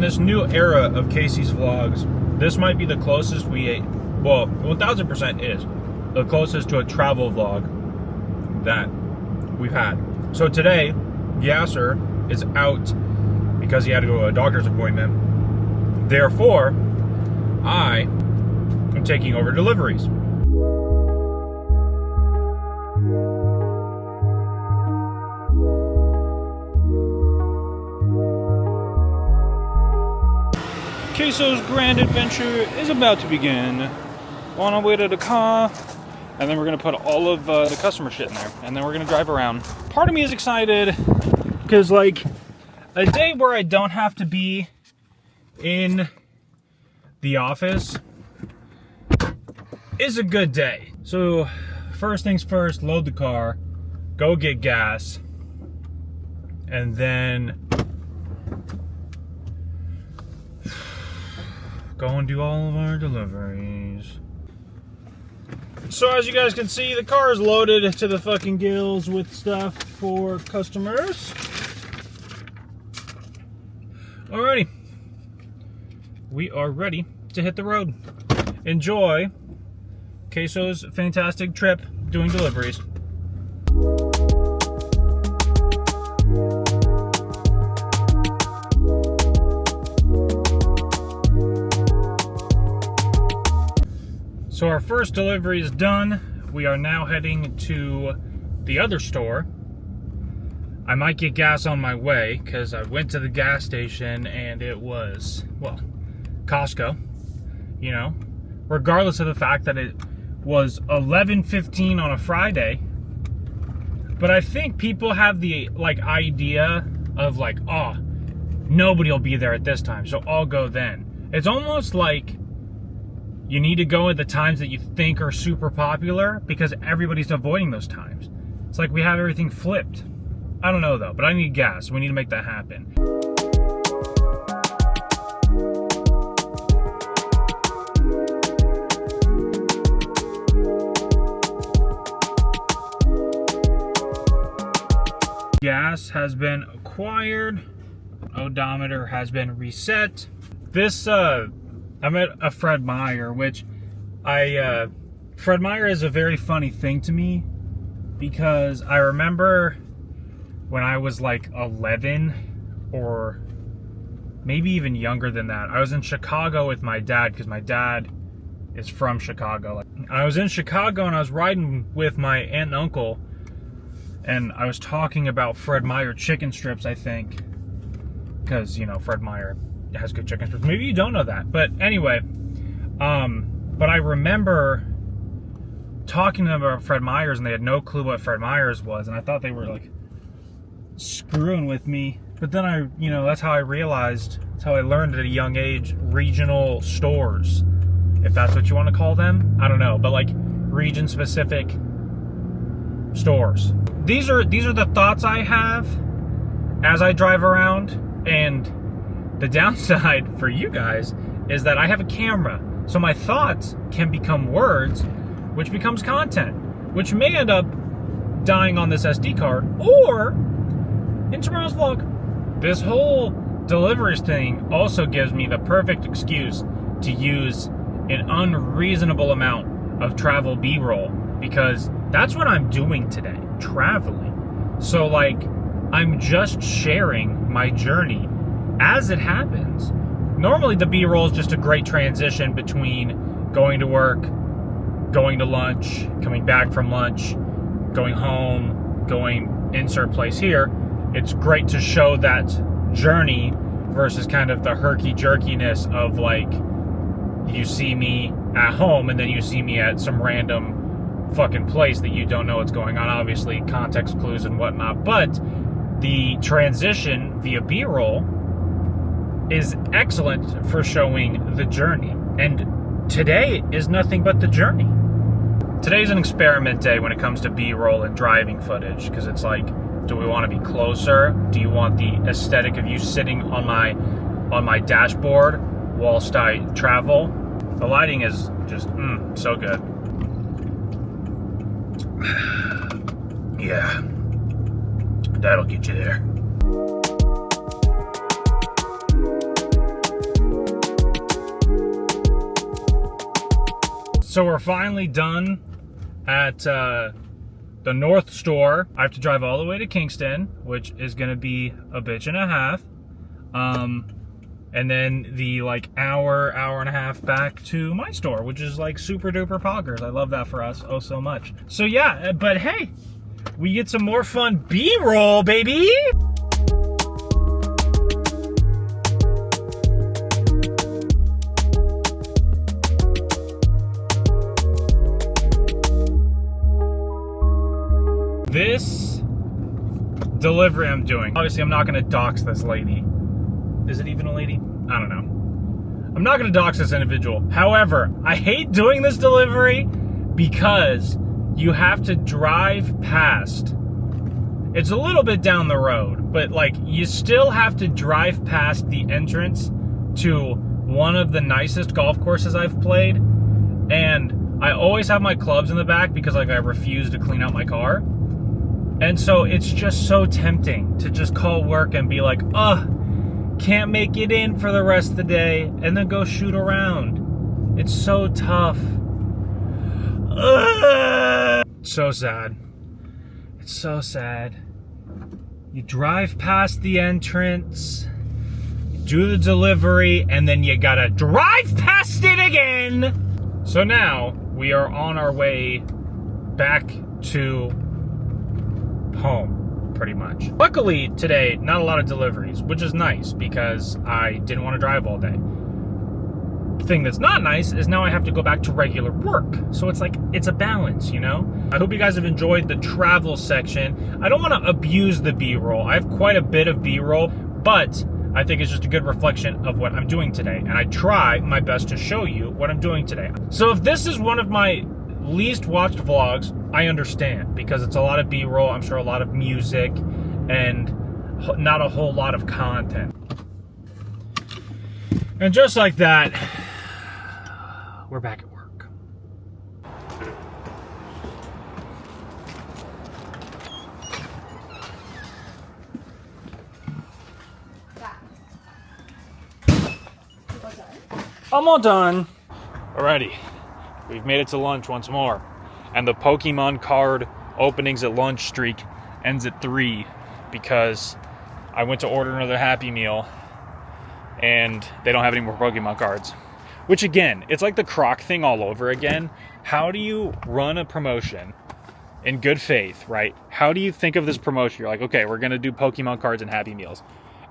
this new era of Casey's vlogs, this might be the closest we ate. Well, 1000% is the closest to a travel vlog that we've had. So today, Yasser is out because he had to go to a doctor's appointment. Therefore, I am taking over deliveries. Queso's grand adventure is about to begin. On our way to the car, and then we're gonna put all of the customer shit in there, and then we're gonna drive around. Part of me is excited because, like, a day where I don't have to be in the office is a good day. So, first things first, load the car, go get gas, and then go and do all of our deliveries. So as you guys can see, the car is loaded to the fucking gills with stuff for customers. Alrighty. We are ready to hit the road. Enjoy Queso's fantastic trip doing deliveries. So our first delivery is done. We are now heading to the other store. I might get gas on my way because I went to the gas station and it was, well, Costco, you know, regardless of the fact that it was 11:15 on a Friday. But I think people have the, like, idea of, like, oh, nobody will be there at this time, so I'll go then. It's almost like you need to go at the times that you think are super popular because everybody's avoiding those times. It's like we have everything flipped. I don't know though, but I need gas. We need to make that happen. Gas has been acquired. Odometer has been reset. This, I'm at a Fred Meyer, which Fred Meyer is a very funny thing to me because I remember when I was like 11 or maybe even younger than that. I was in Chicago with my dad because my dad is from Chicago. I was in Chicago and I was riding with my aunt and uncle and I was talking about Fred Meyer chicken strips, I think, because, you know, Fred Meyer has good chicken strips. Maybe you don't know that, but anyway, but I remember talking to them about Fred Meyer's and they had no clue what Fred Meyer's was, and I thought they were like screwing with me. But then I, you know, that's how I realized, that's how I learned at a young age, regional stores, if that's what you want to call them. I don't know, but like region specific stores. These are the thoughts I have as I drive around, and the downside for you guys is that I have a camera, so my thoughts can become words, which becomes content, which may end up dying on this SD card or in tomorrow's vlog. This whole deliveries thing also gives me the perfect excuse to use an unreasonable amount of travel B-roll because that's what I'm doing today, traveling. So like, I'm just sharing my journey as it happens. Normally the B-roll is just a great transition between going to work, going to lunch, coming back from lunch, going home, going insert place here. It's great to show that journey versus kind of the herky-jerkiness of like, you see me at home and then you see me at some random fucking place that you don't know what's going on. Obviously, context clues and whatnot, but the transition via B-roll is excellent for showing the journey. And today is nothing but the journey. Today's an experiment day when it comes to B-roll and driving footage, because it's like, do we want to be closer? Do you want the aesthetic of you sitting on my dashboard whilst I travel? The lighting is just so good. Yeah, that'll get you there. So we're finally done at the North Store. I have to drive all the way to Kingston, which is gonna be a bitch and a half. And then the like hour and a half back to my store, which is like super duper poggers. I love that for us oh so much. So yeah, but hey, we get some more fun B-roll, baby! This delivery I'm doing, obviously I'm not gonna dox this lady. Is it even a lady? I don't know. I'm not gonna dox this individual. However, I hate doing this delivery because you have to drive past. It's a little bit down the road, but like you still have to drive past the entrance to one of the nicest golf courses I've played. And I always have my clubs in the back because like I refuse to clean out my car. And so it's just so tempting to just call work and be like, can't make it in for the rest of the day, and then go shoot around. It's so tough. So sad. It's so sad. You drive past the entrance, you do the delivery, and then you gotta drive past it again. So now we are on our way back to home, pretty much. Luckily today, not a lot of deliveries, which is nice because I didn't want to drive all day. The thing that's not nice is now I have to go back to regular work. So it's like, it's a balance, you know? I hope you guys have enjoyed the travel section. I don't want to abuse the B-roll. I have quite a bit of B-roll, but I think it's just a good reflection of what I'm doing today. And I try my best to show you what I'm doing today. So if this is one of my least watched vlogs, I understand, because it's a lot of B-roll, I'm sure a lot of music, and not a whole lot of content. And just like that, we're back at work. I'm all done. Alrighty. We've made it to lunch once more. And the Pokemon card openings at lunch streak ends at 3 because I went to order another Happy Meal and they don't have any more Pokemon cards. Which again, it's like the Croc thing all over again. How do you run a promotion in good faith, right? How do you think of this promotion? You're like, okay, we're gonna do Pokemon cards and Happy Meals.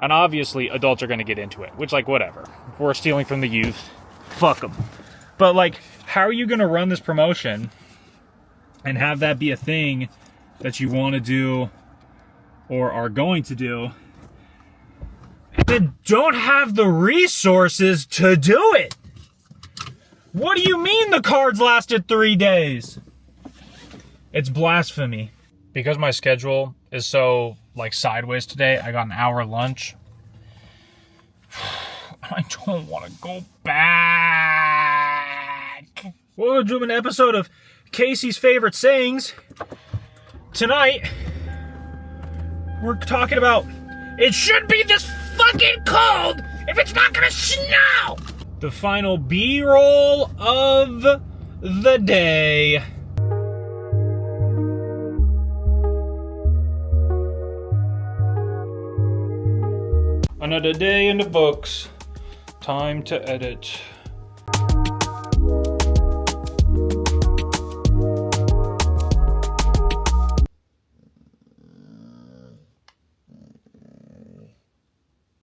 And obviously adults are gonna get into it, which like whatever. If we're stealing from the youth, fuck them. But like, how are you gonna run this promotion and have that be a thing that you want to do or are going to do, and then don't have the resources to do it? What do you mean the cards lasted 3 days? It's blasphemy. Because my schedule is so like sideways today, I got an hour lunch. I don't want to go back. We'll do an episode of Casey's favorite sayings. Tonight, we're talking about, it should be this fucking cold if it's not gonna snow! The final B-roll of the day. Another day in the books. Time to edit.